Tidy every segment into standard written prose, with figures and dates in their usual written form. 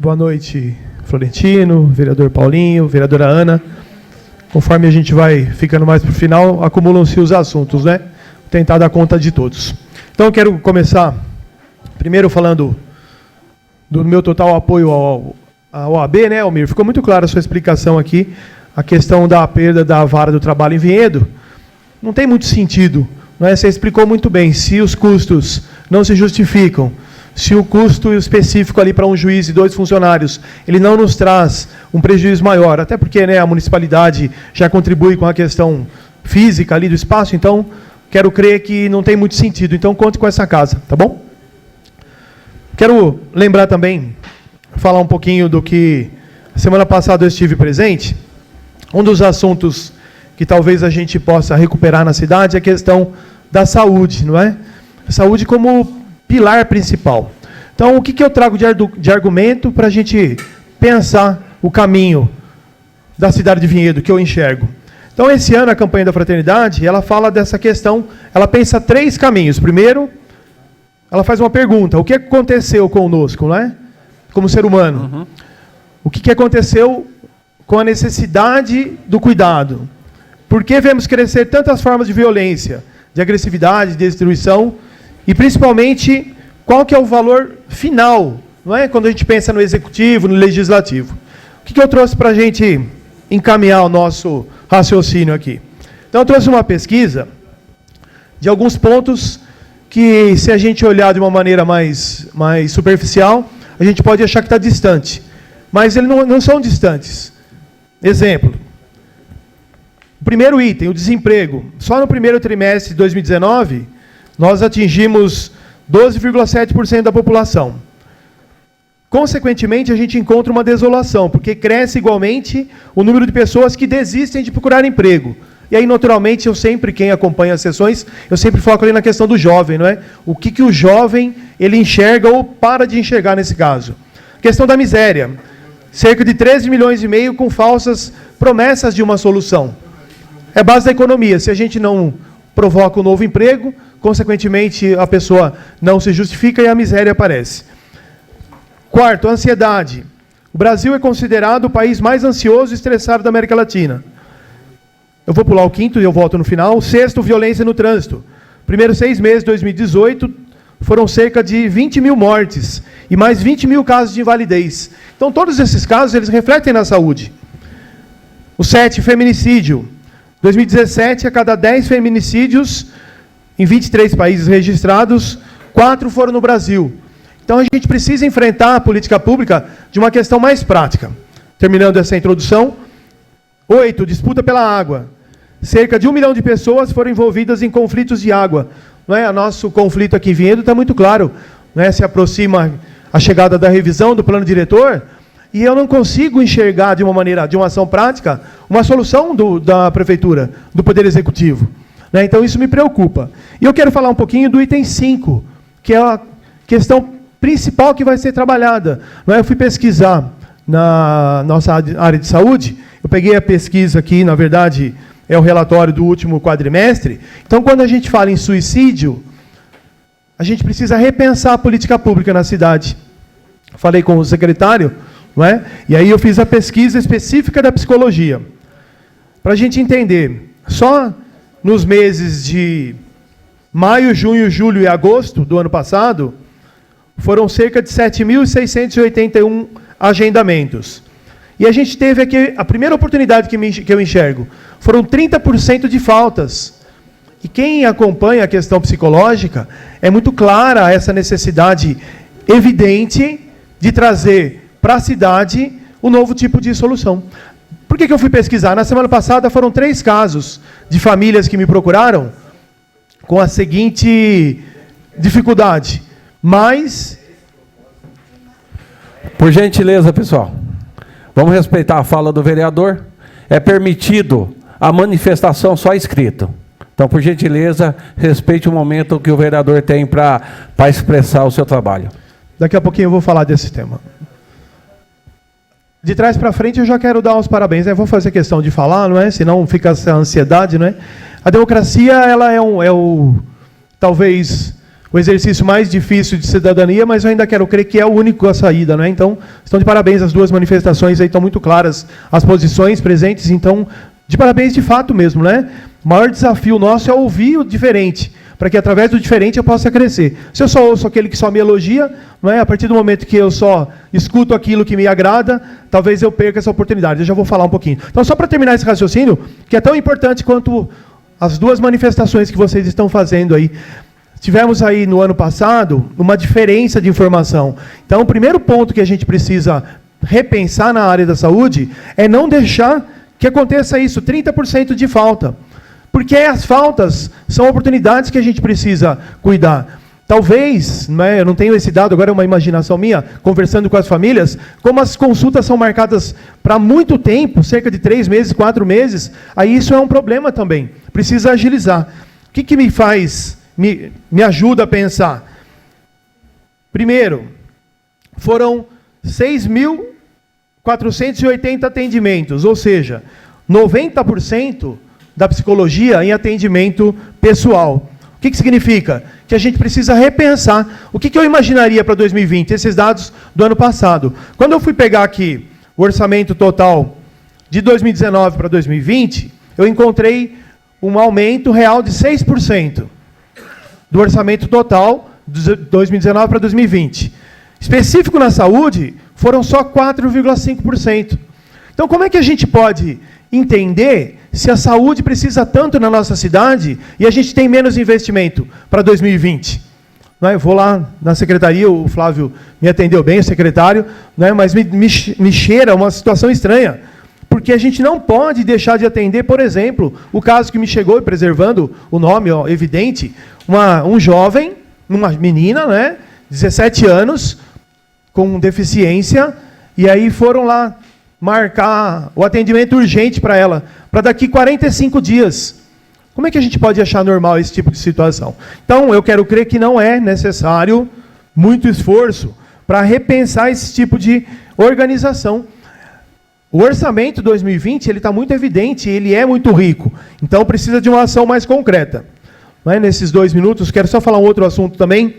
Boa noite, Florentino, vereador Paulinho, vereadora Ana. Conforme a gente vai ficando mais para o final, acumulam-se os assuntos, né? Vou tentar dar conta de todos. Então, eu quero começar, primeiro falando do meu total apoio à OAB, né, Almir? Ficou muito clara a sua explicação aqui, a questão da perda da vara do trabalho em Vinhedo. Não tem muito sentido, não é? Você explicou muito bem, se os custos não se justificam, se o custo específico ali para um juiz e 2 funcionários, ele não nos traz um prejuízo maior, até porque, né, a municipalidade já contribui com a questão física ali do espaço, então quero crer que não tem muito sentido. Então conte com essa casa, tá bom? Quero lembrar também, falar um pouquinho do que semana passada eu estive presente. Um dos assuntos que talvez a gente possa recuperar na cidade é a questão da saúde, não é? A saúde como pilar principal. Então, o que eu trago de argumento para a gente pensar o caminho da cidade de Vinhedo, que eu enxergo? Então, esse ano, a campanha da Fraternidade, ela fala dessa questão, ela pensa 3 caminhos. Primeiro, ela faz uma pergunta: o que aconteceu conosco, não é? Como ser humano? Uhum. O que aconteceu com a necessidade do cuidado? Por que vemos crescer tantas formas de violência, de agressividade, de destruição? E, principalmente, qual que é o valor final, não é? Quando a gente pensa no executivo, no legislativo. O que eu trouxe para a gente encaminhar o nosso raciocínio aqui? Então, eu trouxe uma pesquisa de alguns pontos que, se a gente olhar de uma maneira mais superficial, a gente pode achar que está distante. Mas eles não são distantes. Exemplo. O primeiro item, o desemprego. Só no primeiro trimestre de 2019, nós atingimos 12,7% da população. Consequentemente, a gente encontra uma desolação, porque cresce igualmente o número de pessoas que desistem de procurar emprego. E aí, naturalmente, quem acompanha as sessões, eu sempre foco ali na questão do jovem, não é? O que o jovem ele enxerga ou para de enxergar nesse caso. Questão da miséria. Cerca de 13 milhões e meio com falsas promessas de uma solução. É base da economia. Se a gente não provoca um novo emprego, consequentemente, a pessoa não se justifica e a miséria aparece. Quarto, ansiedade. O Brasil é considerado o país mais ansioso e estressado da América Latina. Eu vou pular o quinto e eu volto no final. Sexto, violência no trânsito. Primeiros 6 meses de 2018, foram cerca de 20 mil mortes e mais 20 mil casos de invalidez. Então, todos esses casos, eles refletem na saúde. O 7, feminicídio. 2017, a cada 10 feminicídios, em 23 países registrados, 4 foram no Brasil. Então, a gente precisa enfrentar a política pública de uma questão mais prática. Terminando essa introdução. 8, disputa pela água. Cerca de 1 milhão de pessoas foram envolvidas em conflitos de água. Não é? O nosso conflito aqui em Vinhedo está muito claro. Não é? Se aproxima a chegada da revisão do plano diretor, e eu não consigo enxergar de uma ação prática, uma solução da prefeitura, do Poder Executivo. Né? Então, isso me preocupa. E eu quero falar um pouquinho do item 5, que é a questão principal que vai ser trabalhada. Não é? Eu fui pesquisar na nossa área de saúde, eu peguei a pesquisa aqui, na verdade, é o relatório do último quadrimestre. Então, quando a gente fala em suicídio, a gente precisa repensar a política pública na cidade. Falei com o secretário, não é? E aí eu fiz a pesquisa específica da psicologia. Para a gente entender, só nos meses de maio, junho, julho e agosto do ano passado, foram cerca de 7.681 agendamentos. E a gente teve aqui, a primeira oportunidade que eu enxergo, foram 30% de faltas. E quem acompanha a questão psicológica, é muito clara essa necessidade evidente de trazer para a cidade um novo tipo de solução. Por que eu fui pesquisar? Na semana passada foram 3 casos de famílias que me procuraram com a seguinte dificuldade. Mas... Por gentileza, pessoal, vamos respeitar a fala do vereador. É permitido a manifestação só escrito. Então, por gentileza, respeite o momento que o vereador tem para expressar o seu trabalho. Daqui a pouquinho eu vou falar desse tema. De trás para frente eu já quero dar os parabéns. Eu vou fazer questão de falar, não é? Senão fica essa ansiedade, não é? A democracia, ela talvez o exercício mais difícil de cidadania, mas eu ainda quero crer que é o único a saída, né? Então, estão de parabéns as duas manifestações aí, estão muito claras as posições presentes, então, de parabéns de fato mesmo, né? O maior desafio nosso é ouvir o diferente, para que através do diferente eu possa crescer. Se eu só ouço aquele que só me elogia, não é? A partir do momento que eu só escuto aquilo que me agrada, talvez eu perca essa oportunidade. Eu já vou falar um pouquinho. Então, só para terminar esse raciocínio, que é tão importante quanto as duas manifestações que vocês estão fazendo aí. Tivemos aí no ano passado uma diferença de informação. Então, o primeiro ponto que a gente precisa repensar na área da saúde é não deixar que aconteça isso, 30% de falta. Porque as faltas são oportunidades que a gente precisa cuidar. Talvez, eu não tenho esse dado, agora é uma imaginação minha, conversando com as famílias, como as consultas são marcadas para muito tempo, cerca de 3 meses, 4 meses, aí isso é um problema também. Precisa agilizar. O que me faz... Me ajuda a pensar. Primeiro, foram 6.480 atendimentos, ou seja, 90% da psicologia em atendimento pessoal. O que significa? Que a gente precisa repensar. O que eu imaginaria para 2020? Esses dados do ano passado. Quando eu fui pegar aqui o orçamento total de 2019 para 2020, eu encontrei um aumento real de 6%. Do orçamento total de 2019 para 2020. Específico na saúde, foram só 4,5%. Então, como é que a gente pode entender se a saúde precisa tanto na nossa cidade e a gente tem menos investimento para 2020? Eu vou lá na secretaria, o Flávio me atendeu bem, o secretário, mas me cheira uma situação estranha. Porque a gente não pode deixar de atender, por exemplo, o caso que me chegou, preservando o nome, evidente, um jovem, uma menina, 17 anos, com deficiência, e aí foram lá marcar o atendimento urgente para ela, para daqui 45 dias. Como é que a gente pode achar normal esse tipo de situação? Então, eu quero crer que não é necessário muito esforço para repensar esse tipo de organização. O orçamento 2020 ele está muito evidente, ele é muito rico. Então, precisa de uma ação mais concreta. Nesses 2 minutos, quero só falar um outro assunto também.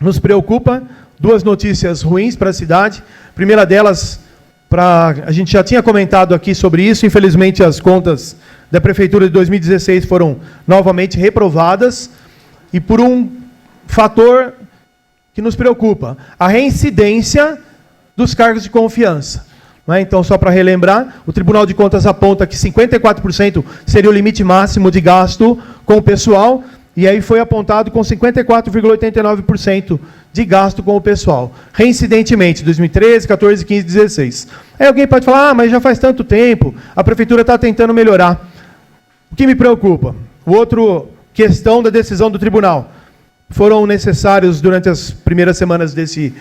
Nos preocupa 2 notícias ruins para a cidade. A primeira delas, a gente já tinha comentado aqui sobre isso. Infelizmente, as contas da Prefeitura de 2016 foram novamente reprovadas. E por um fator que nos preocupa, a reincidência dos cargos de confiança. Então, só para relembrar, o Tribunal de Contas aponta que 54% seria o limite máximo de gasto com o pessoal, e aí foi apontado com 54,89% de gasto com o pessoal. Reincidentemente, 2013, 14, 15, 16. Aí alguém pode falar, mas já faz tanto tempo, a Prefeitura está tentando melhorar. O que me preocupa? Outra questão da decisão do Tribunal. Foram necessários, durante as primeiras semanas desse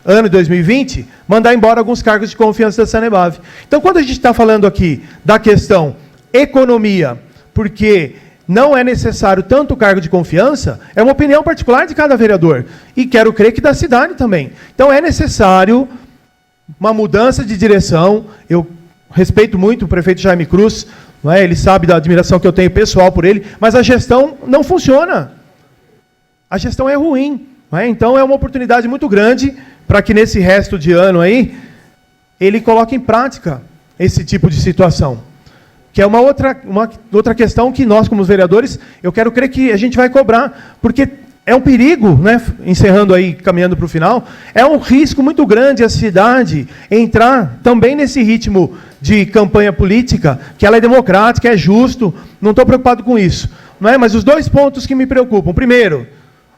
ano de 2020, mandar embora alguns cargos de confiança da Sanebave. Então, quando a gente está falando aqui da questão economia, porque não é necessário tanto cargo de confiança, é uma opinião particular de cada vereador. E quero crer que da cidade também. Então, é necessário uma mudança de direção. Eu respeito muito o prefeito Jaime Cruz, ele sabe da admiração que eu tenho pessoal por ele, mas a gestão não funciona. A gestão é ruim. Então, é uma oportunidade muito grande para que nesse resto de ano aí, ele coloque em prática esse tipo de situação. Que é uma outra questão que nós, como vereadores, eu quero crer que a gente vai cobrar, porque é um perigo, encerrando aí, caminhando para o final, é um risco muito grande a cidade entrar também nesse ritmo de campanha política, que ela é democrática, é justo, não estou preocupado com isso. Mas os 2 pontos que me preocupam. Primeiro,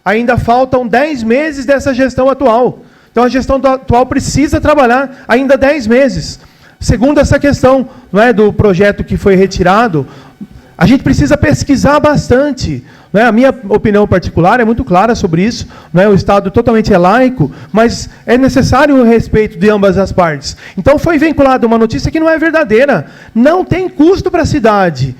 ainda faltam 10 meses dessa gestão atual. Então, a gestão atual precisa trabalhar ainda 10 meses. Segundo, essa questão do projeto que foi retirado, a gente precisa pesquisar bastante. A minha opinião particular é muito clara sobre isso. O Estado totalmente é laico, mas é necessário o respeito de ambas as partes. Então, foi vinculada uma notícia que não é verdadeira. Não tem custo para a cidade,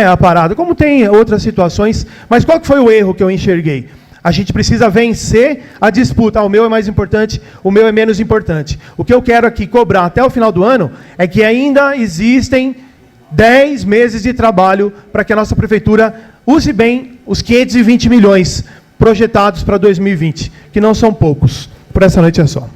a parada, como tem outras situações. Mas qual que foi o erro que eu enxerguei? A gente precisa vencer a disputa. O meu é mais importante, o meu é menos importante. O que eu quero aqui cobrar até o final do ano é que ainda existem 10 meses de trabalho para que a nossa prefeitura use bem os 520 milhões projetados para 2020, que não são poucos. Por essa noite é só.